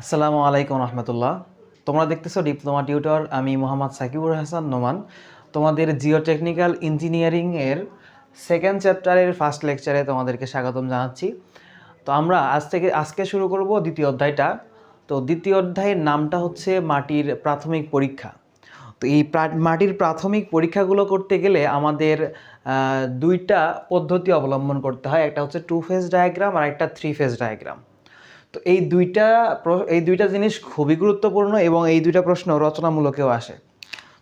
আসসালামু আলাইকুম রহমতুল্লাহ। তোমরা দেখতেছো ডিপ্লোমা টিউটর। আমি মোহাম্মদ সাকিবুর হাসান নোমান তোমাদের জিওটেকনিক্যাল ইঞ্জিনিয়ারিংয়ের সেকেন্ড চ্যাপ্টারের ফার্স্ট লেকচারে তোমাদেরকে স্বাগতম জানাচ্ছি। তো আমরা আজকে শুরু করব দ্বিতীয় অধ্যায়টা। তো দ্বিতীয় অধ্যায়ের নামটা হচ্ছে মাটির প্রাথমিক পরীক্ষা। তো এই মাটির প্রাথমিক পরীক্ষাগুলো করতে গেলে আমাদের দুইটা পদ্ধতি অবলম্বন করতে হয়। একটা হচ্ছে 2 ফেজ ডায়াগ্রাম আর একটা 3 ফেজ ডায়াগ্রাম। তো এই দুইটা জিনিস খুবই গুরুত্বপূর্ণ এবং এই দুইটা প্রশ্ন রচনামূলকেও আসে।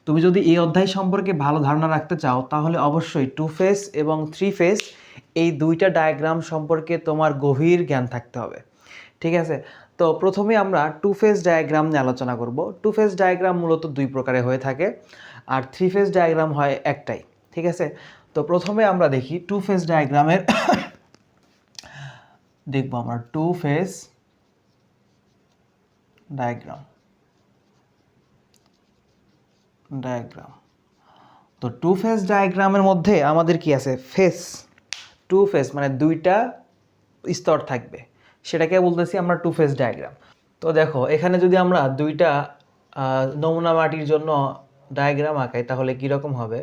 তুমি যদি এই অধ্যায় সম্পর্কে ভালো ধারণা রাখতে চাও তাহলে অবশ্যই 2 ফেজ এবং 3 ফেজ এই দুইটা ডায়াগ্রাম সম্পর্কে তোমার গভীর জ্ঞান থাকতে হবে। ঠিক আছে, তো প্রথমে আমরা 2 ফেজ ডায়াগ্রাম নিয়ে আলোচনা করব। 2 ফেজ ডায়াগ্রাম মূলত দুই প্রকারে হয়ে থাকে আর 3 ফেজ ডায়াগ্রাম হয় একটাই। ঠিক আছে, তো প্রথমে আমরা দেখি 2 ফেজ ডায়াগ্রামের দেখব আমরা 2 ফেজ ডায়াগ্রাম। তো 2 ফেজ ডায়াগ্রামের মধ্যে আমাদের কি আছে, ফেস। 2 ফেজ মানে দুইটা স্তর থাকবে, সেটাকে বলতেছি আমরা 2 ফেজ ডায়াগ্রাম। তো দেখো এখানে যদি আমরা দুইটা নমুনা মাটির জন্য ডায়াগ্রাম আঁকাই তাহলে কীরকম হবে।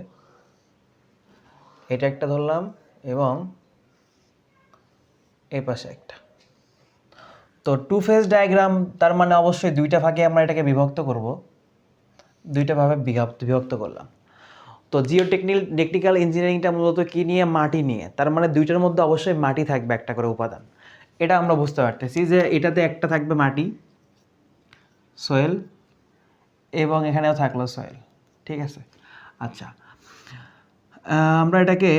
এটা একটা ধরলাম এবং এই পাশে একটা। তো 2 ফেজ ডায়াগ্রাম তার মানে অবশ্যই দুইটা ভাগে আমরা এটাকে বিভক্ত করব। দুইটা ভাবে বিভক্ত করলাম। তো টেকনিক্যাল ইঞ্জিনিয়ারিংটা মূলত কী নিয়ে, মাটি নিয়ে। তার মানে দুইটার মধ্যে অবশ্যই মাটি থাকবে, একটা করে উপাদান। এটা আমরা বুঝতে পারতেছি যে এটাতে একটা থাকবে মাটি, সয়েল, এবং এখানেও থাকলো সয়েল। ঠিক আছে, আচ্ছা, আমরা এটাকে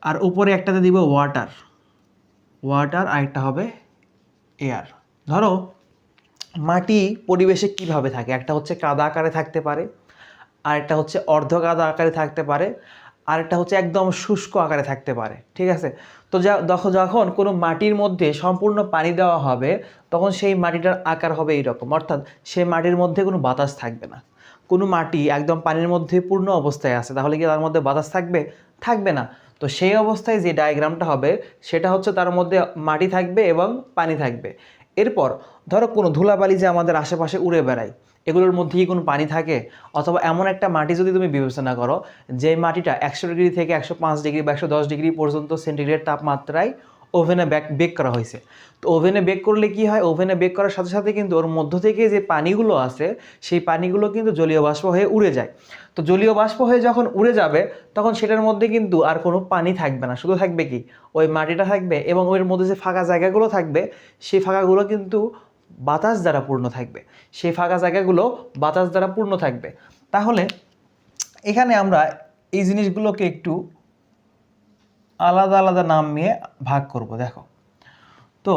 আর উপরে একটাতে দিব ওয়াটার, আর একটা হবে এয়ার। ধরো মাটি পরিবেশে কিভাবে থাকে, একটা হচ্ছে কাদা আকারে থাকতে পারে, আরেকটা হচ্ছে অর্ধ কাদা আকারে থাকতে পারে, আরেকটা হচ্ছে একদম শুষ্ক আকারে থাকতে পারে। ঠিক আছে, তো যখন কোনো মাটির মধ্যে সম্পূর্ণ পানি দেওয়া হবে তখন সেই মাটিটার আকার হবে এইরকম, অর্থাৎ সেই মাটির মধ্যে কোনো বাতাস থাকবে না। কোনো মাটি একদম পানির মধ্যে পূর্ণ অবস্থায় আছে, তাহলে কি তার মধ্যে বাতাস থাকবে? থাকবে না। তো সেই অবস্থায় যে ডায়াগ্রামটা হবে সেটা হচ্ছে তার মধ্যে মাটি থাকবে এবং পানি থাকবে। এরপর ধরো কোনো ধুলাবালি যে আমাদের আশেপাশে উড়ে বেড়ায়, এগুলোর মধ্যে কি কোনো পানি থাকে? অথবা এমন একটা মাটি যদি তুমি বিবেচনা করো যে মাটিটা 100 ডিগ্রি থেকে 105 ডিগ্রি বা 110 ডিগ্রি পর্যন্ত সেন্টিগ্রেড তাপমাত্রায় ওভেনে বেক করা হয়েছে। তো ওভেনে বেক করলে কি হয়, ওভেনে বেক করার সাথে সাথে কিন্তু ওর মধ্য থেকে যে পানিগুলো আছে সেই পানিগুলো কিন্তু জলীয় বাষ্প হয়ে উড়ে যায়। তো জলীয় বাষ্প হয়ে যখন উড়ে যাবে তখন সেটার মধ্যে কিন্তু আর কোনো পানি থাকবে না, শুধু থাকবে কি, ওই মাটিটা থাকবে এবং ওর মধ্যে যে ফাঁকা জায়গাগুলো থাকবে সেই ফাঁকাগুলো কিন্তু বাতাস দ্বারা পূর্ণ থাকবে। সেই ফাঁকা জায়গাগুলো বাতাস দ্বারা পূর্ণ থাকবে। তাহলে এখানে আমরা এই জিনিসগুলোকে একটু আলাদা আলাদা নাম নিয়ে ভাগ করব। দেখো, তো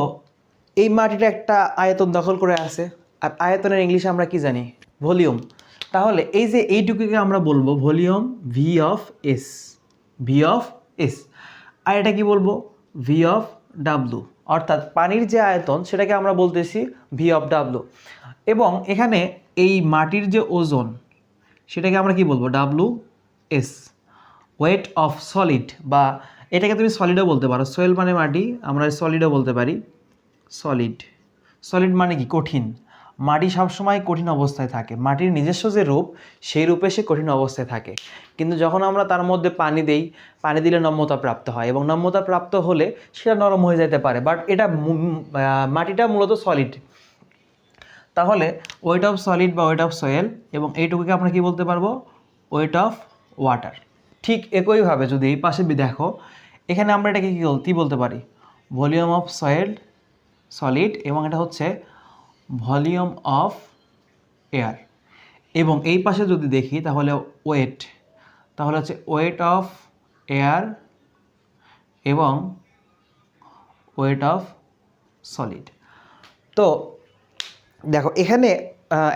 এই মাটিটা একটা আয়তন দখল করে আছে, আর আয়তনের ইংলিশে আমরা কি জানি, ভলিউম। তাহলে এই যে এইটুকুকে আমরা বলবো ভলিউম ভি অফ এস, আর এটা কি বলবো, ভি অফ ডাব্লু। অর্থাৎ পানির যে আয়তন সেটাকে আমরা বলতেছি ভি অফ ডাব্লু। এবং এখানে এই মাটির যে ওজন সেটাকে আমরা কি বলবো, W S. Weight of solid, বা এটাকে তুমি সলিডও বলতে পারো, সোয়েল মানে মাটি, আমরা সলিডও বলতে পারি। সলিড মানে কি, কঠিন। মাটি সবসময় কঠিন অবস্থায় থাকে, মাটির নিজস্ব যে রূপ সেই রূপে সে কঠিন অবস্থায় থাকে। কিন্তু যখন আমরা তার মধ্যে পানি দেই, পানি দিলে নম্যতা প্রাপ্ত হয় এবং নম্যতা প্রাপ্ত হলে সেটা নরম হয়ে যেতে পারে, বাট এটা মাটিটা মূলত সলিড। তাহলে ওয়েট অফ সলিড বা ওয়েট অফ সয়েল, এবং এইটুকুকে আমরা কি বলতে পারবো, ওয়েট অফ ওয়াটার। ঠিক একইভাবে যদি এই পাশে দেখো, এখানে আমরা এটাকে কী বলতে পারি, ভলিউম অফ সলিড, এবং এটা হচ্ছে ভলিউম অফ এয়ার। এবং এই পাশে যদি দেখি তাহলে ওয়েট, তাহলে হচ্ছে ওয়েট অফ এয়ার এবং ওয়েট অফ সলিড। তো দেখো এখানে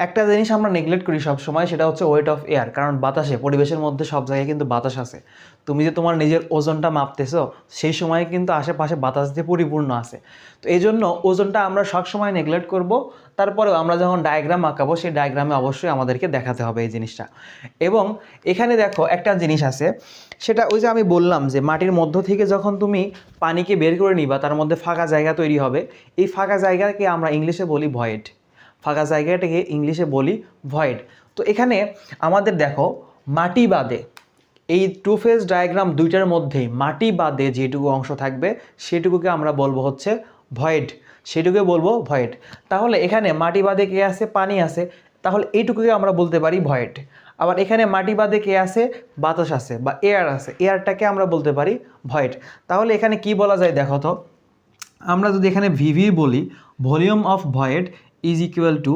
একটা জিনিস আমরা নেগলেক্ট করি সব সময়, সেটা হচ্ছে ওয়েট অফ এয়ার। কারণ বাতাসে, পরিবেশের মধ্যে সব জায়গায় কিন্তু বাতাস আছে। তুমি যে তোমার নিজের ওজনটা মাপতেছো সেই সময় কিন্তু আশেপাশে বাতাস দিয়ে পরিপূর্ণ আছে। তো এই জন্য ওজনটা আমরা সবসময় নেগলেক্ট করব। তারপরেও আমরা যখন ডায়াগ্রাম আঁকাবো সেই ডায়াগ্রামে অবশ্যই আমাদেরকে দেখাতে হবে এই জিনিসটা। এবং এখানে দেখো একটা জিনিস আছে, সেটা ওই যে আমি বললাম যে মাটির মধ্য থেকে যখন তুমি পানিকে বের করে নিবা তার মধ্যে ফাঁকা জায়গা তৈরি হবে। এই ফাঁকা জায়গাকে আমরা ইংলিশে বলি ভয়েড। ফাঁকা জায়গাটাকে ইংলিশে বলি ভয়েড। তো এখানে আমাদের দেখো মাটি বাদে এই টু ফেজ ডায়াগ্রাম দুইটার মধ্যেই মাটি বাদে যেটুকু অংশ থাকবে সেটুকুকে আমরা বলবো হচ্ছে ভয়েড, সেটুকুকে বলবো ভয়েড। তাহলে এখানে মাটি বাদে কে আছে? পানি আছে, তাহলে এইটুকুকে আমরা বলতে পারি ভয়েড। আবার এখানে মাটি বাদে কে আছে? বাতাস আছে বা এয়ার আছে, এয়ারটাকে আমরা বলতে পারি ভয়েড। তাহলে এখানে কি বলা যায় দেখো তো, আমরা যদি এখানে ভিভি বলি, volume of void is equal two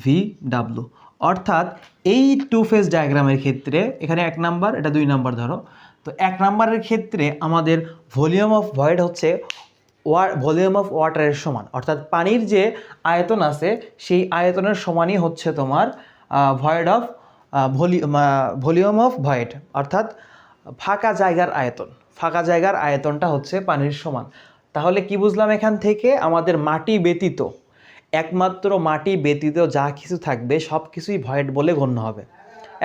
V W. অর্থাৎ এই টু ফেজ ডায়াগ্রামের ক্ষেত্রে এখানে 1 নাম্বার, এটা 2 নাম্বার ধরো, তো 1 নাম্বারের ক্ষেত্রে আমাদের ভলিউম অফ ভয়েড হচ্ছে ভলিউম অফ ওয়াটারের সমান, অর্থাৎ পানির যে আয়তন আছে সেই আয়তনের সমানই হচ্ছে তোমার void of volume of void, অর্থাৎ ফাঁকা জায়গার আয়তন। ফাঁকা জায়গার আয়তনটা হচ্ছে পানির সমান। তাহলে কি বুঝলাম এখান থেকে? আমাদের মাটি ব্যতীত, একমাত্র মাটি ব্যতীত যা কিছু থাকবে সব কিছুই ভয়েড বলে গণ্য হবে,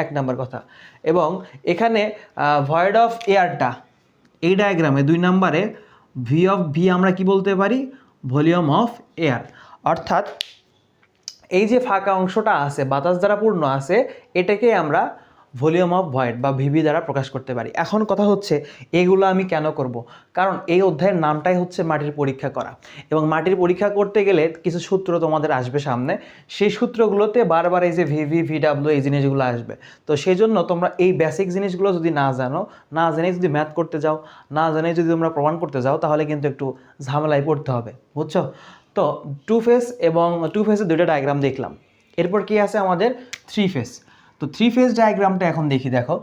1 নাম্বার কথা। এবং এখানে ভয়েড অফ এয়ারটা এই ডায়াগ্রামে 2 নাম্বারে ভি আমরা কি বলতে পারি? Volume of air. অর্থাৎ এই যে ফাঁকা অংশটা আছে, বাতাস দ্বারা পূর্ণ আছে, এটাকে আমরা ভলিউম অফ ভয়েড বা ভিভি দ্বারা প্রকাশ করতে পারি। এখন কথা হচ্ছে এগুলো আমি কেন করব? কারণ এই অধ্যায়ের নামটাই হচ্ছে মাটির পরীক্ষা করা, এবং মাটির পরীক্ষা করতে গেলে কিছু সূত্র তোমাদের আসবে সামনে, সেই সূত্রগুলোতে বারবার এই যে ভিভি ভিডাব্লিউ এই জিনিসগুলো আসবে। তো সেই জন্য তোমরা এই বেসিক জিনিসগুলো যদি না জানো, না জেনে যদি ম্যাথ করতে যাও, না জেনে যদি তোমরা প্রমাণ করতে যাও, তাহলে কিন্তু একটু ঝামেলায় পড়তে হবে, বুঝছো? তো টু ফেজ এবং টু ফেজের 2টা ডায়াগ্রাম দেখলাম। এরপর কি আছে আমাদের? 3 ফেজ। তো 3 ফেজ ডায়াগ্রামটা এখন দেখি। দেখো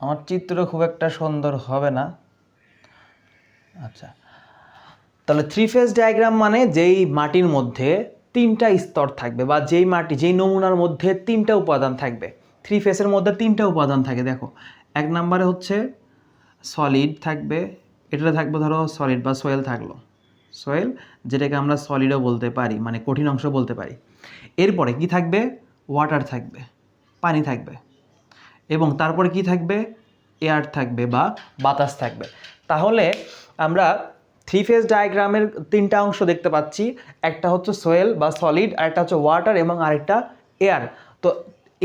আমার চিত্র খুব একটা সুন্দর হবে না, আচ্ছা। তাহলে 3 ফেজ ডায়াগ্রাম মানে যেই মাটির মধ্যে 3টা স্তর থাকবে, বা যেই নমুনার মধ্যে 3টা উপাদান থাকবে। 3 ফেজের মধ্যে 3টা উপাদান থাকে। দেখো 1 নম্বরে হচ্ছে সলিড থাকবে, এটা থাকবে ধরো সলিড বা সোয়েল থাকলো, সোয়েল যেটাকে আমরা সলিডও বলতে পারি, মানে কঠিন অংশ বলতে পারি। এরপরে কি থাকবে? ওয়াটার থাকবে, পানি থাকবে, এবং তারপরে কি থাকবে? এয়ার থাকবে বা বাতাস থাকবে। তাহলে আমরা 3 ফেজ ডায়াগ্রামের 3টা অংশ দেখতে পাচ্ছি, একটা হচ্ছে সোয়েল বা সলিড, আরেকটা হচ্ছে ওয়াটার, এবং আরেকটা এয়ার। তো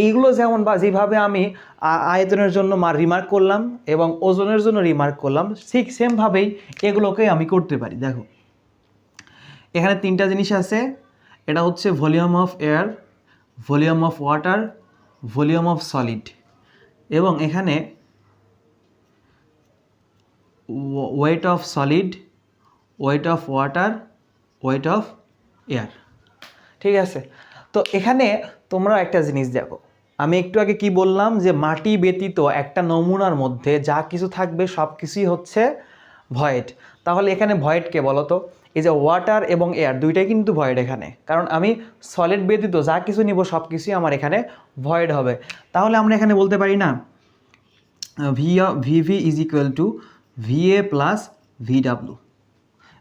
এইগুলো যেমন বা যেভাবে আমি আয়তনের জন্য রিমার্ক করলাম এবং ওজনের জন্য রিমার্ক করলাম, ঠিক সেমভাবেই এগুলোকে আমি করতে পারি। দেখো এখানে 3টা জিনিস আছে, এটা হচ্ছে volume of air, volume of water, volume of solid, এবং এখানে weight of solid, weight of water, weight of air. ঠিক আছে? তো এখানে তোমরা একটা জিনিস দেখো, আমি একটু আগে কি বললাম যে মাটি ব্যতীত একটা নমুনার মধ্যে যা কিছু থাকবে সব কিছুই হচ্ছে ভয়েড। তাহলে এখানে ভয়েডকে বলো তো? এই যে ওয়াটার এবং এয়ার দুইটাই কিন্তু ভয়েড এখানে, কারণ আমি সলিড ব্যতীত যা কিছু নিব সব কিছুই আমার এখানে ভয়েড হবে। তাহলে আমরা এখানে বলতে পারি না VV is equal to VA plus VW,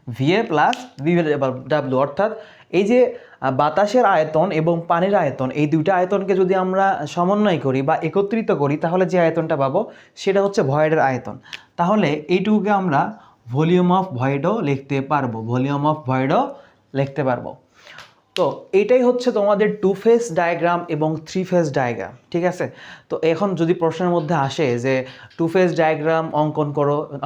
VA plus VW. অর্থাৎ এই যে বাতাসের আয়তন এবং পানির আয়তন, এই দুইটা আয়তনকে যদি আমরা সমন্বয় করি বা একত্রিত করি, তাহলে যে আয়তনটা পাবো সেটা হচ্ছে ভয়েডের আয়তন। তাহলে এইটুকুকে আমরা ভলিউম অফ ভয়েডও লিখতে পারবো, ভলিউম অফ ভয়েডও লিখতে পারবো। তো এইটাই হচ্ছে তোমাদের 2 ফেজ ডায়াগ্রাম এবং 3 ফেজ ডায়াগ্রাম। ঠিক আছে? তো এখন যদি প্রশ্নের মধ্যে আসে যে 2 ফেজ ডায়াগ্রাম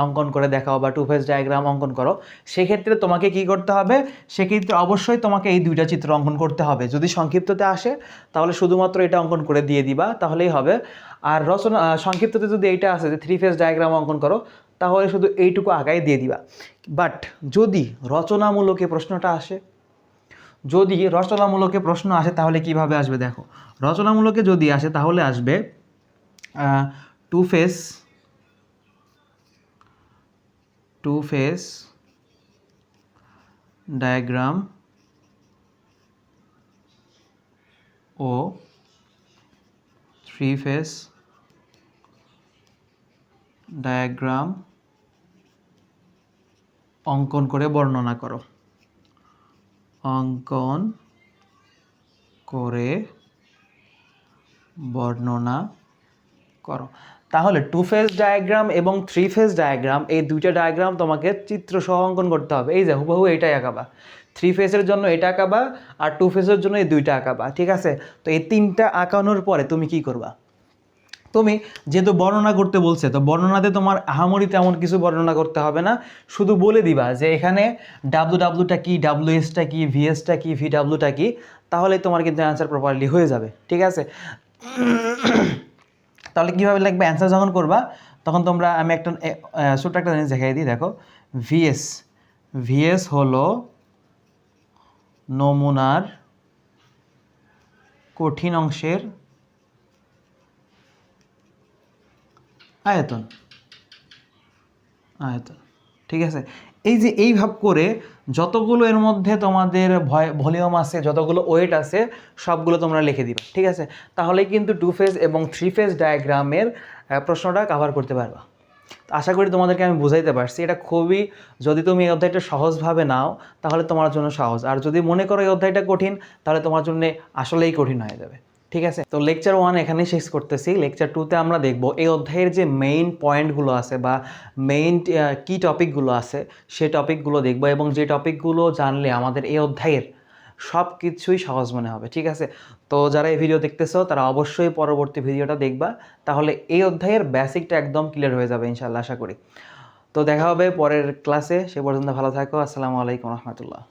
অঙ্কন করে দেখাও বা 2 ফেজ ডায়াগ্রাম অঙ্কন করো, সেক্ষেত্রে তোমাকে কি করতে হবে? সেক্ষেত্রে অবশ্যই তোমাকে এই 2টা চিত্র অঙ্কন করতে হবে। যদি সংক্ষিপ্ততে আসে তাহলে শুধুমাত্র এটা অঙ্কন করে দিয়ে দিবা, তাহলেই হবে। আর সংক্ষিপ্ততে যদি এইটা আসে যে 3 ফেজ ডায়াগ্রাম অঙ্কন করো, তাহলে শুধু এইটুকু আগায় দিয়ে দিবা। বাট যদি রচনামূলকে প্রশ্নটা আসে, যদি রচনামূলকে প্রশ্ন আসে তাহলে কিভাবে আসবে? দেখো রচনামূলকে যদি আসে তাহলে আসবে টু ফেজ ডায়াগ্রাম ও 3 ফেজ ডায়াগ্রাম অঙ্কন করে বর্ণনা করো, অঙ্কন করে বর্ণনা করো। তাহলে টু ফেজ ডায়াগ্রাম এবং থ্রি ফেজ ডায়াগ্রাম, এই দুইটা ডায়াগ্রাম তোমাকে চিত্র সহ অঙ্কন করতে হবে। এই যে হুবহু এটাই আঁকাবা, থ্রি ফেজের জন্য এটা আঁকাবা আর টু ফেজের জন্য এই দুইটা আঁকাবা, ঠিক আছে? তো এই তিনটা আঁকানোর পরে তুমি কি করবা, তুমি যেহেতু বর্ণনা করতে বলছে, তো বর্ণনাতে তোমার আহামরি তেমন কিছু বর্ণনা করতে হবে না, শুধু বলে দিবা যে এখানে ডাব্লু ডাব্লুটা কি, ডাব্লু এসটা কি, ভিএসটা কি, ভি ডাব্লুটা কি, তাহলে তোমার কিন্তু অ্যান্সার প্রপারলি হয়ে যাবে, ঠিক আছে? তাহলে কীভাবে লিখবে অ্যান্সার যখন করবা তখন তোমরা, আমি একটা ছোট্ট একটা জিনিস দেখাই দিই, দেখো ভিএস, ভিএস হলো নমুনার কঠিন অংশের আয়তন, আয়তন, ঠিক আছে? এই যে এই ভাব করে যতগুলো এর মধ্যে তোমাদের ভলিউম আছে, যতগুলো ওয়েট আছে, সবগুলো তোমরা লিখে দিবা, ঠিক আছে? তাহলেই কিন্তু টু ফেজ এবং থ্রি ফেজ ডায়াগ্রামের প্রশ্নটা কভার করতে পারবা। আশা করি তোমাদেরকে আমি বুঝাইতে পারছি। এটা খুবই, যদি তুমি এই অধ্যায়টা সহজভাবে নাও তাহলে তোমার জন্য সহজ, আর যদি মনে করো এই অধ্যায়টা কঠিন তাহলে তোমার জন্য আসলেই কঠিন হয়ে যাবে, ঠিক আছে? তো লেকচার 1 এখানেই শেষ করতেছি। লেকচার 2তে আমরা দেখব এই অধ্যায়ের যে মেইন পয়েন্টগুলো আছে বা মেইন কি টপিকগুলো আছে সেই টপিকগুলো দেখব, এবং যে টপিকগুলো জানলে আমাদের এই অধ্যায়ের সব কিছুই সহজ মনে হবে, ঠিক আছে? তো যারা এই ভিডিও দেখতেছো তারা অবশ্যই পরবর্তী ভিডিওটা দেখবা, তাহলে এই অধ্যায়ের বেসিকটা একদম ক্লিয়ার হয়ে যাবে ইনশাআল্লাহ, আশা করি। তো দেখা হবে পরের ক্লাসে, সে পর্যন্ত ভালো থাকো। আসসালামু আলাইকুম রহমতুল্লাহ।